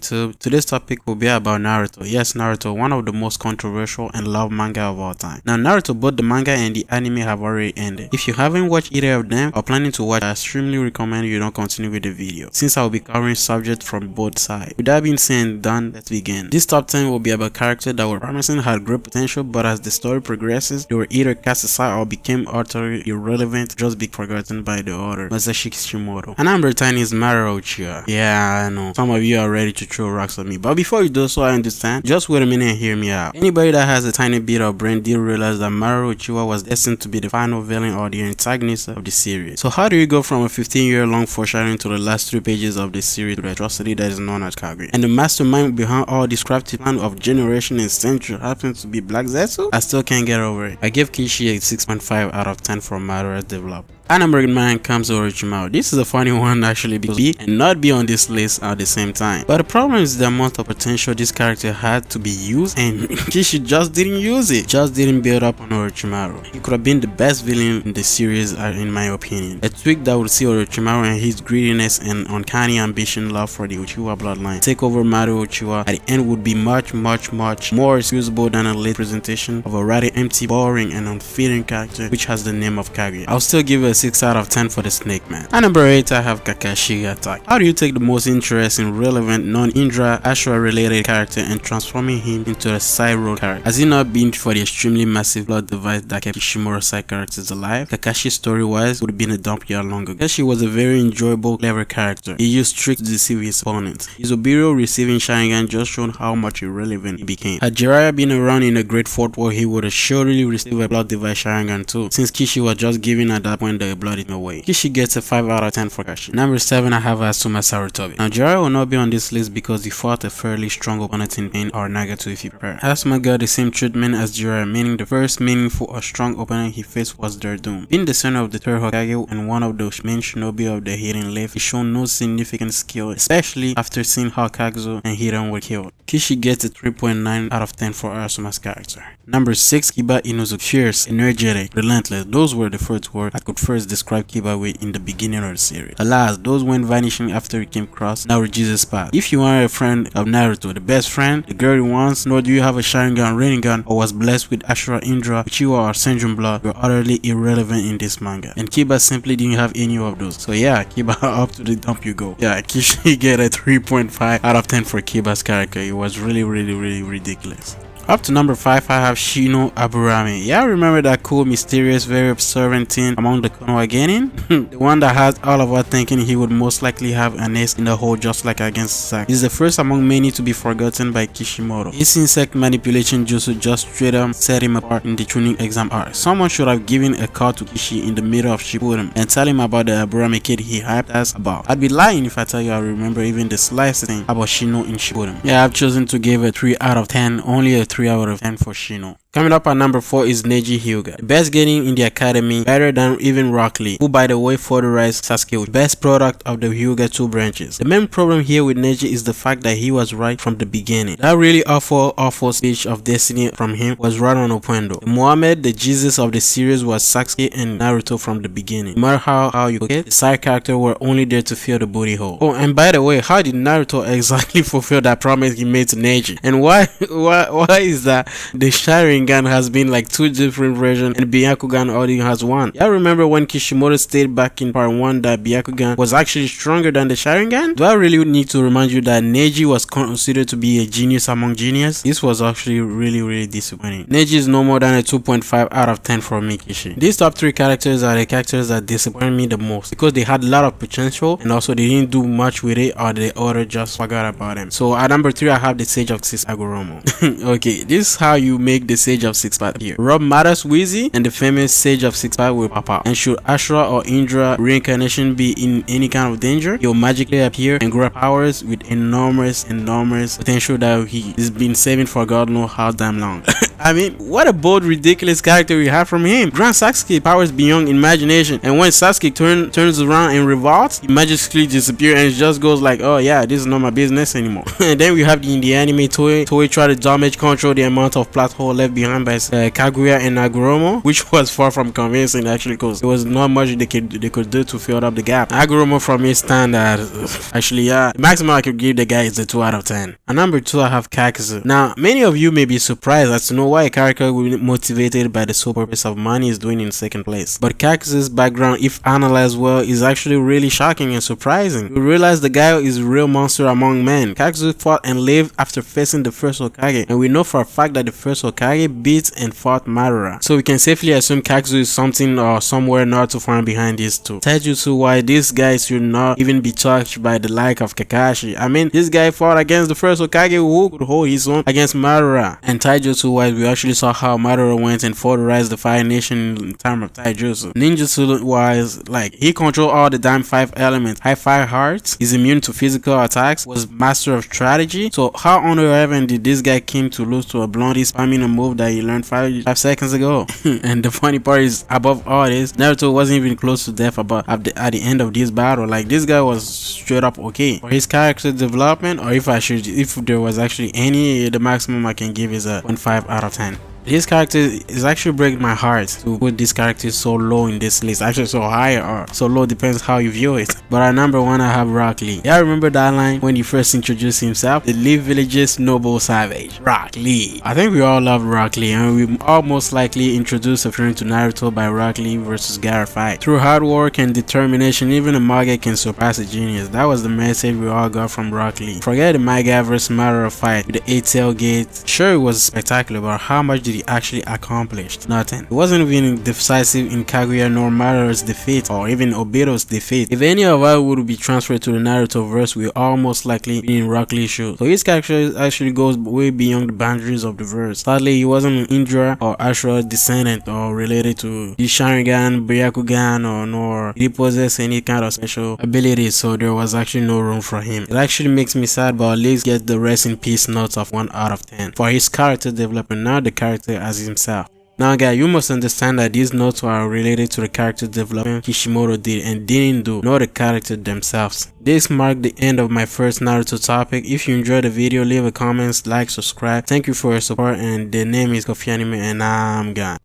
YouTube. Today's topic will be about Naruto. Yes, Naruto, one of the most controversial and loved manga of all time. Now Naruto, both the manga and the anime have already ended. If you haven't watched either of them or planning to watch, I extremely recommend you don't continue with the video, since I will be covering subjects from both sides. With that being said and done, let's begin. This top 10 will be about characters that were promising, had great potential, but as the story progresses, they were either cast aside or became utterly irrelevant, just be forgotten by the author, Masashi Kishimoto. And number 10 is Maruo Uchiha. Yeah, I know, some of you are ready to throw rocks at me, but before you do so, I understand. Just wait a minute and hear me out. Anybody that has a tiny bit of brain did realize that Maruo Uchiha was destined to be the final villain or the antagonist of the series. So how do you go from a 15-year-long foreshadowing to the last 3 pages of the series to the atrocity that is known as Kage? And the mastermind behind all this crafty plan of generation and century happens to be Black Zetsu? I still can't get over it. I give Kishi a 6.5 out of 10 for Maruo's development. And number 9 comes to Orochimaru. This is a funny one actually, because be and not be on this list at the same time. But the problem is the amount of potential this character had to be used, and Kishi just didn't use it. Just didn't build up on Orochimaru. He could have been the best villain in the series in my opinion. A tweak that would see Orochimaru and his greediness and uncanny ambition love for the Uchiha bloodline take over Maruo Uchiha at the end would be much more excusable than a late presentation of a rather empty, boring and unfitting character which has the name of Kage. I'll still give it 6 out of 10 for the Snake Man. At number 8, I have Kakashi Attack. How do you take the most interesting, relevant, non-Indra, Ashura related character and transforming him into a side role character? Has it not been for the extremely massive plot device that kept Kishimoto's side characters alive, Kakashi's story-wise would have been a dump year long ago. Kakashi was a very enjoyable, clever character. He used tricks to deceive his opponents. His Obiro receiving Sharingan just showed how much irrelevant he became. Had Jiraiya been around in the Great Fourth War, he would have surely received a plot device Sharingan too, since Kishi was just giving at that point the blood in a way. Kishi gets a 5 out of 10 for Kakashi. Number 7, I have Asuma Sarutobi. Now Jiraiya will not be on this list because he fought a fairly strong opponent in Pain or Nagato if you prepare. Asuma got the same treatment as Jiraiya, meaning the first meaningful or strong opponent he faced was their doom. Being the center of the third Hokage and one of those main shinobi of the Hidden Leaf, he showed no significant skill, especially after seeing how Kaguzu and Hidan were killed. Kishi gets a 3.9 out of 10 for Asuma's character. Number 6, Kiba Inuzuka. Fierce, energetic, relentless. Those were the first words I could first describe Kiba with in the beginning of the series. Alas, those went vanishing after he came across Naruji's path. If you are a friend of Naruto, the best friend, the girl he wants, nor do you have a Sharingan, Rinnegan, or was blessed with Ashura, Indra, Uchiha, or Senjun blood, you're utterly irrelevant in this manga. And Kiba simply didn't have any of those. So yeah, Kiba, up to the dump you go. Yeah, Kishi get a 3.5 out of 10 for Kiba's character. It was really ridiculous. Up to number 5, I have Shino Aburame. Yeah, remember that cool, mysterious, very observant teen among the Konoha Genin? The one that has all of us thinking he would most likely have an ace in the hole just like against Zack. He's the first among many to be forgotten by Kishimoto. His insect manipulation jutsu just straight up set him apart in the tuning exam arc. Someone should have given a call to Kishi in the middle of Shippuden and tell him about the Aburame kid he hyped us about. I'd be lying if I tell you I remember even the slightest thing about Shino in Shippuden. Yeah, I've chosen to give a 3 out of 10, only a 3 out of 10 for Shino. Coming up at number 4 is Neji Hyuga, the best genin in the academy, better than even Rock Lee, who by the way furtherized Sasuke with best product of the Hyuga 2 branches. The main problem here with Neji is the fact that he was right from the beginning. That really awful speech of destiny from him was right on Opendo. Muhammad, the Jesus of the series, was Sasuke and Naruto from the beginning. No matter how you cook it, the side characters were only there to fill the booty hole. Oh, and by the way, how did Naruto exactly fulfill that promise he made to Neji? And why is that the Sharingan has been like 2 different versions and Byakugan only has 1? Yeah, remember when Kishimoto stated back in part 1 that Byakugan was actually stronger than the Sharingan? Do I really need to remind you that Neji was considered to be a genius among genius? This was actually really disappointing. Neji is no more than a 2.5 out of 10 for me, Kishi. These top 3 characters are the characters that disappointed me the most because they had a lot of potential and also they didn't do much with it, or the author just forgot about them. So at number 3, I have the Sage of Six Agoromo. Okay, this is how you make the Sage of Six Paths here. Rob Matters Wheezy and the famous Sage of Six Paths will pop out. And should Ashura or Indra reincarnation be in any kind of danger, he'll magically appear and grab powers with enormous potential that he's been saving for God knows how damn long. I mean, what a bold, ridiculous character we have from him. Grant Sasuke powers beyond imagination, and when Sasuke turns around and revolts, he magically disappears and it just goes like, oh yeah, this is not my business anymore. And then we have in the anime Toei try to damage control the amount of plot hole left behind behind by Kaguya and Naguromo, which was far from convincing actually, because there was not much they could do to fill up the gap. Naguromo from his standard, actually, yeah, the maximum I could give the guy is a 2 out of 10. At number 2, I have Kakuzu. Now, many of you may be surprised as to know why a character motivated by the sole purpose of money is doing in second place. But Kakuzu's background, if analyzed well, is actually really shocking and surprising. You realize the guy is a real monster among men. Kakuzu fought and lived after facing the first Hokage, and we know for a fact that the first Hokage beat and fought Madara. So we can safely assume Kakuzu is something or somewhere not too far behind these two. Taijutsu why this guy should not even be touched by the like of Kakashi. I mean, this guy fought against the first Hokage who could hold his own against Madara. And Taijutsu wise, we actually saw how Madara went and fought to rise the Fire Nation in time of Taijutsu. Ninjutsu wise, like, he controlled all the damn 5 elements. High fire hearts, is immune to physical attacks, was master of strategy. So how on earth did this guy came to lose to a blondie spamming a move that he learned 5 seconds ago? And the funny part is, above all this, Naruto wasn't even close to death at the end of this battle. Like, this guy was straight up okay. For his character development, or if there was actually any, the maximum I can give is a 1.5 out of 10. This character is actually breaking my heart to put this character so low in this list. Actually so high or so low, depends how you view it. But at number 1, I have Rock Lee. Yeah, remember that line when he first introduced himself? The Lee Village's noble savage, Rock Lee. I think we all love Rock Lee, and we all most likely introduced referring to Naruto by Rock Lee versus Gaara fight. Through hard work and determination, even a mage can surpass a genius. That was the message we all got from Rock Lee. Forget the Mage versus Madara fight with the 8 tailgates. Sure, it was spectacular, but how much did he actually accomplish? Nothing. It wasn't even decisive in Kaguya nor Madara's defeat, or even Obito's defeat. If any of us would be transferred to the Naruto verse, we are most likely be in Rock Lee's shoes. So his character actually goes way beyond the boundaries of the verse. Sadly, he wasn't an Indra or Ashura descendant or related to the Sharingan, Byakugan, or nor he possessed any kind of special abilities, so there was actually no room for him. It actually makes me sad, but at least get the rest in peace notes of 1 out of 10 for his character development, not the character as himself. Now guys, you must understand that these notes are related to the character development Kishimoto did and didn't do, not the character themselves. This marked the end of my first Naruto topic. If you enjoyed the video, leave a comment, like, subscribe. Thank you for your support, and the name is KOFFIanime, and I'm gone.